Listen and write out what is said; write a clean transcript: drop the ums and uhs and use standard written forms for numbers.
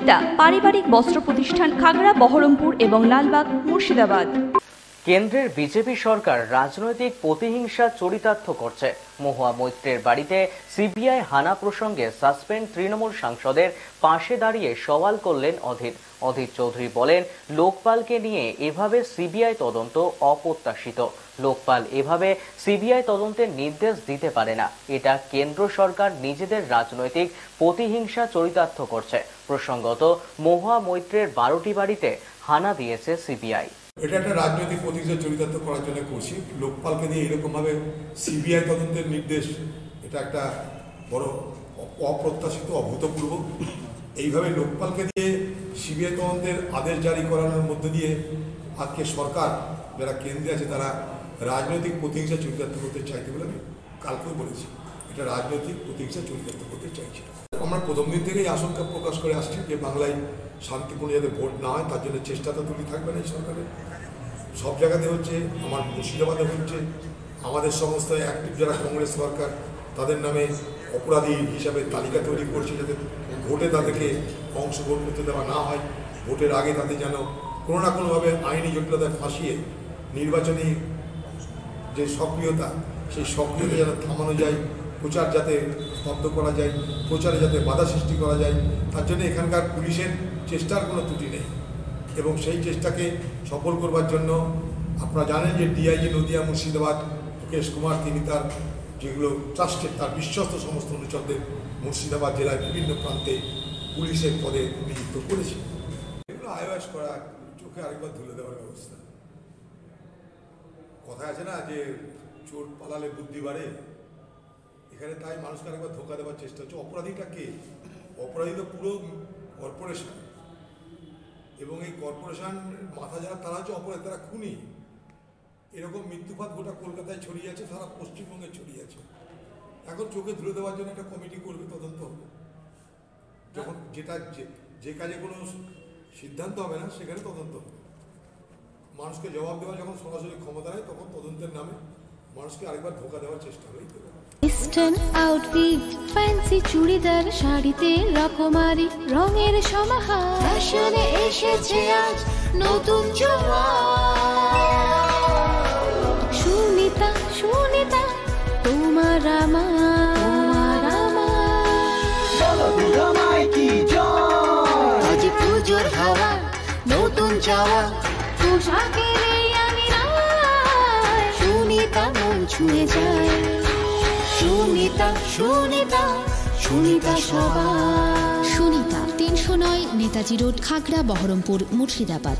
সুনিতা পারিবারিক বস্ত্র প্রতিষ্ঠান খাগড়া বহরমপুর এবং লালবাগ মুর্শিদাবাদ। কেন্দ্রের বিজেপি সরকার রাজনৈতিক প্রতিহিংসা চরিতার্থ করছে। মহুয়া মৈত্রের বাড়িতে সিবিআই হানা প্রসঙ্গে সাসপেন্ড তৃণমূল সাংসদের পাশে দাঁড়িয়ে সওয়াল করলেন অধীর চৌধুরী বলেন, লোকপালকে নিয়ে এভাবে সিবিআই তদন্ত অপ্রত্যাশিত। লোকপাল এভাবে সিবিআই তদন্তের নির্দেশ দিতে পারে না। এটা কেন্দ্র সরকার নিজেদের রাজনৈতিক প্রতিহিংসা চরিতার্থ করছে। প্রসঙ্গত, মহুয়া মৈত্রের 12টি বাড়িতে হানা দিয়েছে সিবিআই। এটা একটা রাজনৈতিক প্রতিহিংসা চরিতার্থ করার জন্য করছি। লোকপালকে দিয়ে এরকমভাবে সিবিআই তদন্তের নির্দেশ, এটা একটা বড় অপ্রত্যাশিত, অভূতপূর্ব। এইভাবে লোকপালকে দিয়ে সিবিআই তদন্তের আদেশ জারি করানোর মধ্যে দিয়ে আজকে সরকার, যারা কেন্দ্রে আছে, তারা রাজনৈতিক প্রতিহিংসা চরিতার্থ করতে চাইতে বলে আমি কালকেও বলেছি। এটা রাজনৈতিক প্রতিহিংসা চরিতার্থ করতে চাইছে। আমরা প্রথম দিন থেকেই আশঙ্কা প্রকাশ করে আসছি যে বাংলায় শান্তিপূর্ণ যাতে ভোট না হয়, তার জন্য চেষ্টা তো তুলি থাকবে না এই সরকারের। সব জায়গাতে হচ্ছে, আমার মুর্শিদাবাদে হচ্ছে। আমাদের সমস্ত অ্যাক্টিভ যারা কংগ্রেস সরকার, তাদের নামে অপরাধী হিসাবে তালিকা তৈরি করছে, যাতে ভোটে তাদেরকে অংশগ্রহণ করতে দেওয়া না হয়। ভোটের আগে তাদের যেন কোনো না কোনোভাবে আইনি জটিলতায় ফাঁসিয়ে নির্বাচনী যে সক্রিয়তা, সেই সক্রিয়তা যেন থামানো যায়, প্রচার যাতে স্তব্ধ করা যায়, প্রচারে যাতে বাধা সৃষ্টি করা যায়, তার জন্য এখানকার পুলিশের চেষ্টার কোনো ত্রুটি নেই। এবং সেই চেষ্টাকে সফল করবার জন্য আপনারা জানেন যে ডিআইজি নদিয়া মুর্শিদাবাদ মুকেশ কুমার, তিনি তার যেগুলো ট্রাস্টেড, তার বিশ্বস্ত সমস্ত অনুচরদের মুর্শিদাবাদ জেলায় বিভিন্ন প্রান্তে পুলিশের পদে নিযুক্ত করেছে। এগুলো আইওএস করা, চোখে আরেকবার ধুলে দেওয়ার ব্যবস্থা। কথা আছে না যে চোর পালালে বুদ্ধি বাড়ে, এখানে তাই মানুষকে আরেকবার ধোঁকা দেওয়ার চেষ্টা হচ্ছে। অপরাধীটা কে? অপরাধী তো পুরো কর্পোরেশন, এবং এই কর্পোরেশন মাথা যারা, তারা হচ্ছে অপরাধী, তারা খুনি। এরকম মৃত্যুপাত গোটা কলকাতায় ছড়িয়ে আছে, সারা পশ্চিমবঙ্গে ছড়িয়ে আছে। এখন চোখে ধুলে দেওয়ার জন্য একটা কমিটি করবে, তদন্ত হবে। যখন যেটা যে কাজে কোনো সিদ্ধান্ত হবে না, সেখানে তদন্ত হবে। মানুষকে জবাব দেওয়া যখন সরাসরি ক্ষমতা নেয়, তখন তদন্তের নামে মানুষকে আরেকবার ধোঁকা দেওয়ার চেষ্টা হয়ে যাবে। ইস্টার্ন আউটফিট, ফ্যান্সি চুড়িদার, শাড়িতে রকমারি রঙের সমাহার, ফ্যাশনে এসেছে আজ নতুন সুনিতা, সুনিতা তোমার আমার, আজ পুজোর হাওয়া, নতুন চাওয়া, পোশাকের সুনিতা মন ছুঁয়ে যায়। সুনিতা, সুনিতা, সুনিতা সবার। সুনিতা 309 নেতাজি রোড, খাগড়া বহরমপুর, মুর্শিদাবাদ।